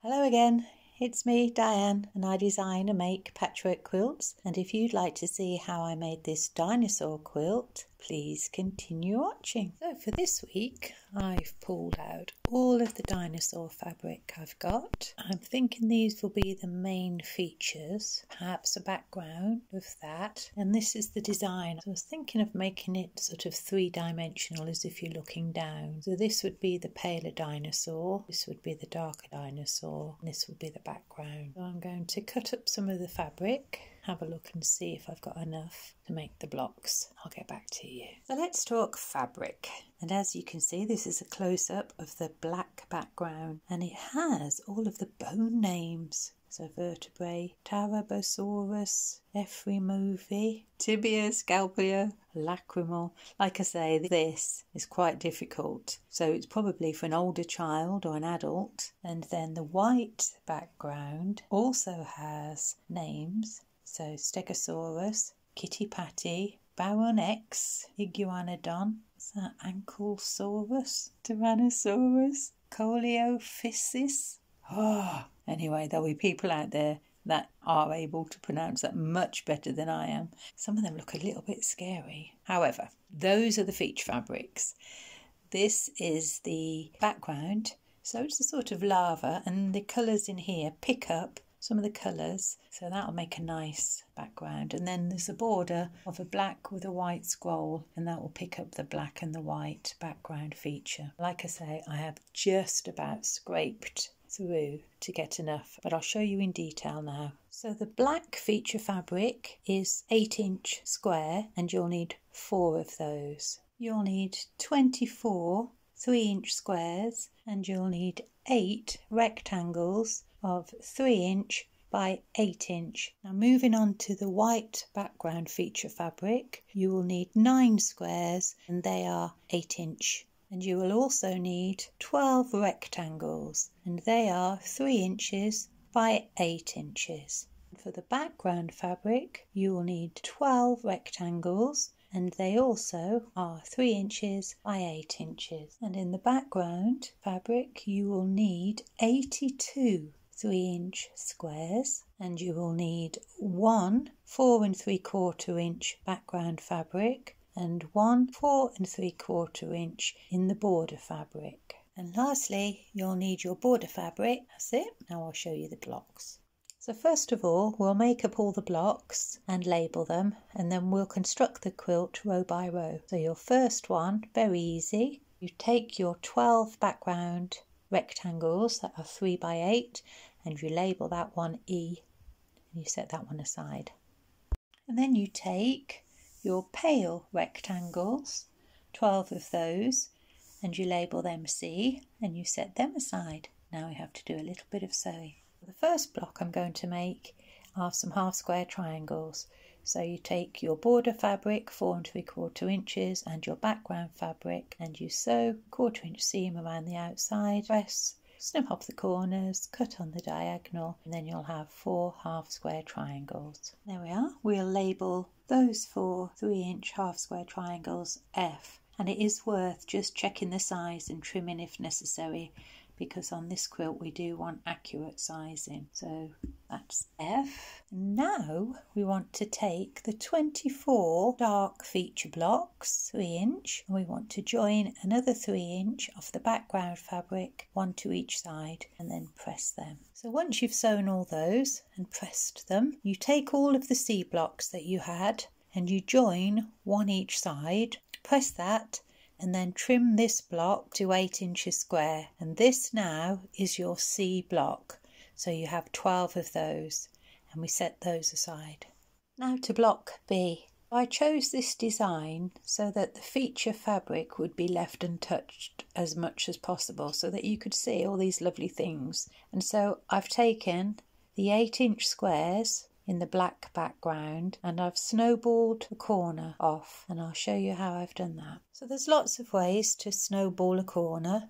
Hello again, it's me, Diane, and I design and make patchwork quilts. And if you'd like to see how I made this dinosaur quilt, please continue watching. So for this week, I've pulled out all of the dinosaur fabric I've got. I'm thinking these will be the main features, perhaps a background of that. And this is the design. So I was thinking of making it sort of three-dimensional as if you're looking down. So this would be the paler dinosaur, this would be the darker dinosaur, and this would be the background. So I'm going to cut up some of the fabric, have a look and see if I've got enough to make the blocks. I'll get back to you. So let's talk fabric. And as you can see, this is a close-up of the black background, and it has all of the bone names. So vertebrae, Tarabosaurus, Ephraimovi, Tibia, Scapula, Lacrimal. Like I say, this is quite difficult. So it's probably for an older child or an adult. And then the white background also has names. So Stegosaurus, Kitty Patty, Baron X, Iguanodon, is that Ankylosaurus, Tyrannosaurus, Coleophysis. Anyway, there'll be people out there that are able to pronounce that much better than I am. Some of them look a little bit scary. However, those are the feature fabrics. This is the background. So it's a sort of lava, and the colours in here pick up some of the colours, so that'll make a nice background. And then there's a border of a black with a white scroll, and that will pick up the black and the white background feature. Like I say, I have just about scraped through to get enough, but I'll show you in detail now. So the black feature fabric is 8-inch square, and you'll need 4 of those. You'll need 24 3-inch squares, and you'll need 8 rectangles of 3-inch by 8-inch. Now moving on to the white background feature fabric, you will need 9 squares, and they are 8-inch. And you will also need 12 rectangles, and they are 3 inches by 8 inches. For the background fabric, you will need 12 rectangles, and they also are 3 inches by 8 inches. And in the background fabric, you will need 82 3-inch squares, and you will need 1 4 3/4 inch background fabric, and 1 4 3/4 inch in the border fabric. And lastly, you'll need your border fabric. That's it. Now I'll show you the blocks. So first of all, we'll make up all the blocks and label them, and then we'll construct the quilt row by row. So your first one, very easy. You take your 12 background rectangles that are 3 by 8, and you label that one E, and you set that one aside. And then you take your pale rectangles, 12 of those, and you label them C, and you set them aside. Now we have to do a little bit of sewing. The first block I'm going to make are some half square triangles. So you take your border fabric, 4 3/4 inches, and your background fabric, and you sew 1/4 inch seam around the outside, press, snip off the corners, cut on the diagonal, and then you'll have 4 half square triangles. There we are. We'll label those 4 3-inch half square triangles F, and it is worth just checking the size and trimming if necessary, because on this quilt we do want accurate sizing. So that's F. Now we want to take the 24 dark feature blocks, 3-inch, and we want to join another 3-inch off the background fabric, 1 to each side, and then press them. So once you've sewn all those and pressed them, you take all of the C blocks that you had and you join 1 each side, press that, and then trim this block to 8 inches square. And this now is your C block. So you have 12 of those, and we set those aside. Now to block B. I chose this design so that the feature fabric would be left untouched as much as possible, so that you could see all these lovely things. And so I've taken the 8-inch squares in the black background, and I've snowballed the corner off, and I'll show you how I've done that. So there's lots of ways to snowball a corner,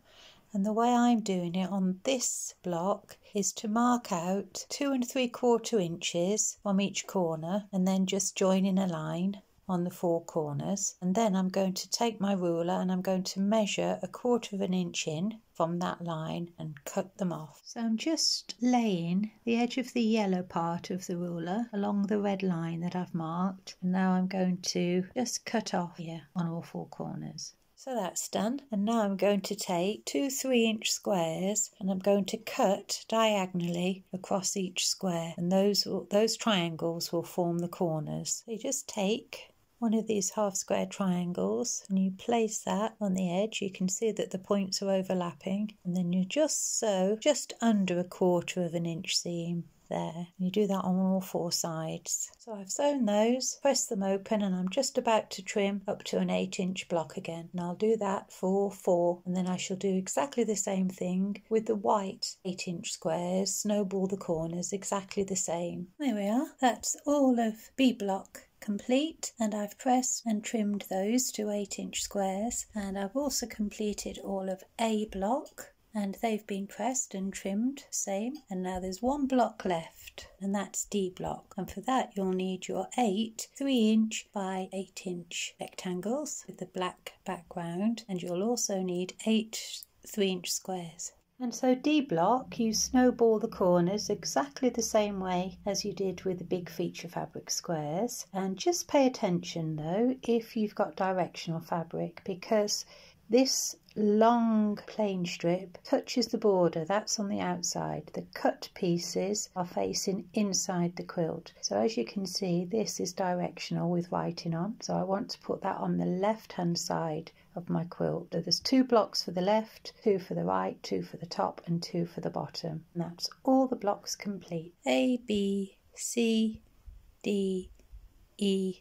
and the way I'm doing it on this block is to mark out 2 3/4 inches from each corner, and then just join in a line, on the 4 corners, and then I'm going to take my ruler and I'm going to measure 1/4 of an inch in from that line and cut them off. So I'm just laying the edge of the yellow part of the ruler along the red line that I've marked, and now I'm going to just cut off here on all 4 corners. So that's done, and now I'm going to take 2 3-inch squares and I'm going to cut diagonally across each square, and those triangles will form the corners. So you just take one of these half square triangles and you place that on the edge. You can see that the points are overlapping, and then you just sew just under 1/4 of an inch seam there. You do that on all 4 sides. So I've sewn those, press them open, and I'm just about to trim up to an 8-inch block again, and I'll do that for all 4, and then I shall do exactly the same thing with the white 8-inch squares, snowball the corners exactly the same. There we are. That's all of B block complete, and I've pressed and trimmed those to 8-inch squares, and I've also completed all of A block, and they've been pressed and trimmed same, and now there's 1 block left, and that's D block, and for that you'll need your 8 3-inch by 8-inch rectangles with the black background, and you'll also need 8 3-inch squares. And so D block, you snowball the corners exactly the same way as you did with the big feature fabric squares, and just pay attention though if you've got directional fabric, because this long plain strip touches the border, that's on the outside. The cut pieces are facing inside the quilt. So as you can see, this is directional with writing on. So I want to put that on the left hand side of my quilt. So there's 2 blocks for the left, 2 for the right, 2 for the top and 2 for the bottom. And that's all the blocks complete. A, B, C, D, E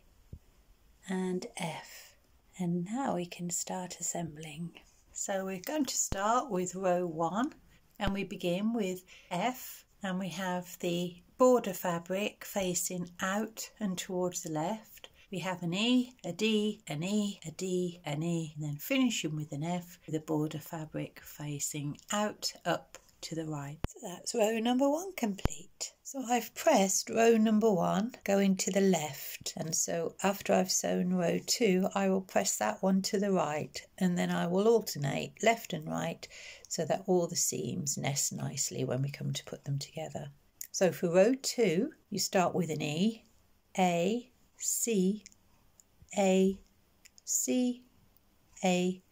and F. And now we can start assembling. So we're going to start with row 1, and we begin with F, and we have the border fabric facing out and towards the left. We have an E, a D, an E, a D, an E, and then finishing with an F with the border fabric facing out, up to the right. So that's row number 1 complete. So I've pressed row number 1 going to the left, and so after I've sewn row 2 I will press that one to the right, and then I will alternate left and right so that all the seams nest nicely when we come to put them together. So for row 2 you start with an E, A, C, A, C, A,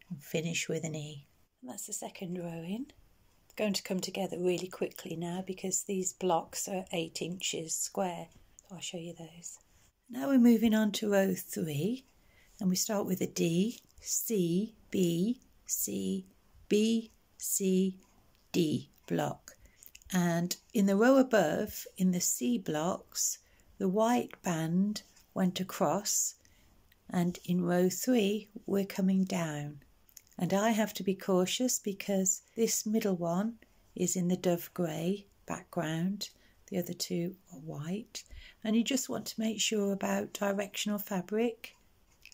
and finish with an E. And that's the second row in. Going to come together really quickly now because these blocks are 8 inches square. So I'll show you those. Now we're moving on to row 3, and we start with a D, C, B, C, B, C, D block. And in the row above, in the C blocks, the white band went across, and in row 3 we're coming down. And I have to be cautious because this middle one is in the dove grey background, the other 2 are white, and you just want to make sure about directional fabric,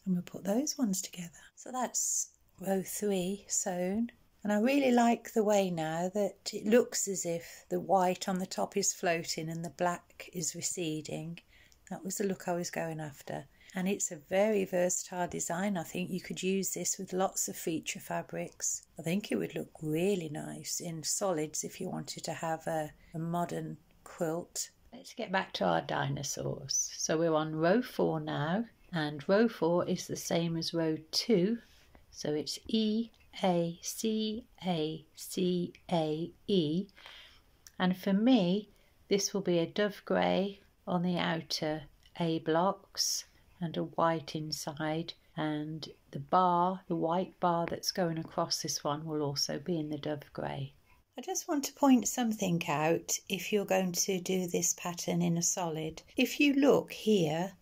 and we'll put those ones together. So that's row 3 sewn, and I really like the way now that it looks as if the white on the top is floating and the black is receding. That was the look I was going after. And it's a very versatile design. I think you could use this with lots of feature fabrics. I think it would look really nice in solids if you wanted to have a modern quilt. Let's get back to our dinosaurs. So we're on row 4 now, and row 4 is the same as row 2. So it's E, A, C, A, C, A, E. And for me, this will be a dove grey on the outer A blocks, and a white inside, and the white bar that's going across this one will also be in the dove grey. I just want to point something out if you're going to do this pattern in a solid. If you look here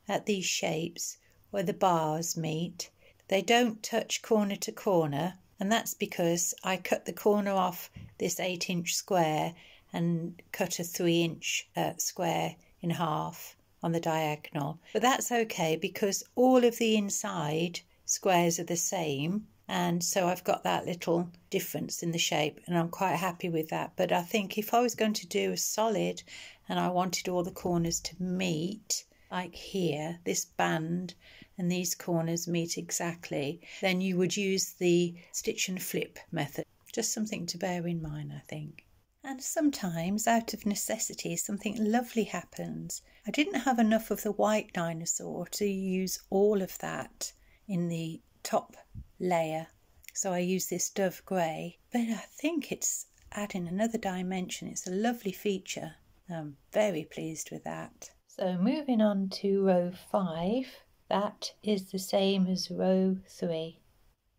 at these shapes where the bars meet, they don't touch corner to corner, and that's because I cut the corner off this 8-inch square and cut a 3-inch square in half on the diagonal. But that's okay because all of the inside squares are the same, and so I've got that little difference in the shape, and I'm quite happy with that. But I think if I was going to do a solid and I wanted all the corners to meet, like here, this band and these corners meet exactly, then you would use the stitch and flip method. Just something to bear in mind, I think. And sometimes, out of necessity, something lovely happens. I didn't have enough of the white dinosaur to use all of that in the top layer, so I use this dove grey, but I think it's adding another dimension. It's a lovely feature. I'm very pleased with that. So moving on to row 5, that is the same as row 3.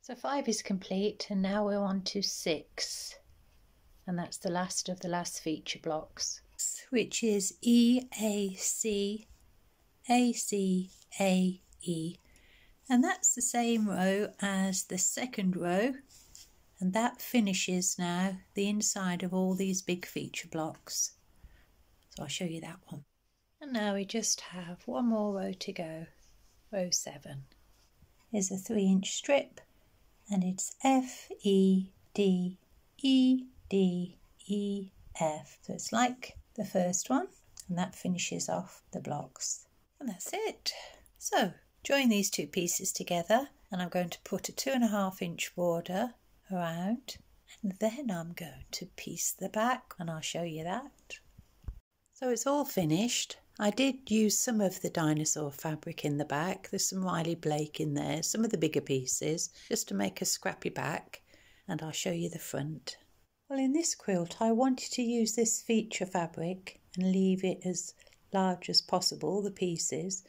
So 5 is complete, and now we're on to 6. And that's the last of the last feature blocks, which is E, A, C, A, C, A, E. And that's the same row as the second row. And that finishes now the inside of all these big feature blocks. So I'll show you that one. And now we just have one more row to go, row 7. Here's a 3-inch strip, and it's F, E, D, E, D, E, F. So it's like the first one, and that finishes off the blocks. And that's it. So join these two pieces together, and I'm going to put a 2.5-inch border around, and then I'm going to piece the back, and I'll show you that. So it's all finished. I did use some of the dinosaur fabric in the back. There's some Riley Blake in there, some of the bigger pieces, just to make a scrappy back, and I'll show you the front. Well, in this quilt I wanted to use this feature fabric and leave it as large as possible, the pieces,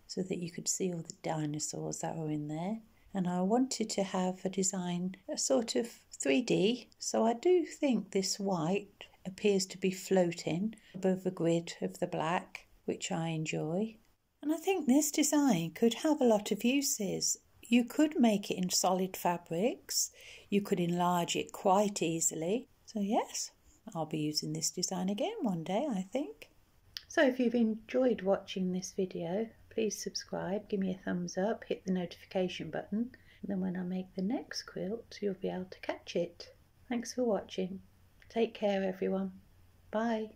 so that you could see all the dinosaurs that were in there. And I wanted to have a design, a sort of 3D, so I do think this white appears to be floating above the grid of the black, which I enjoy. And I think this design could have a lot of uses. You could make it in solid fabrics, you could enlarge it quite easily. So yes, I'll be using this design again one day, I think. So if you've enjoyed watching this video, please subscribe, give me a thumbs up, hit the notification button, and then when I make the next quilt, you'll be able to catch it. Thanks for watching. Take care, everyone. Bye.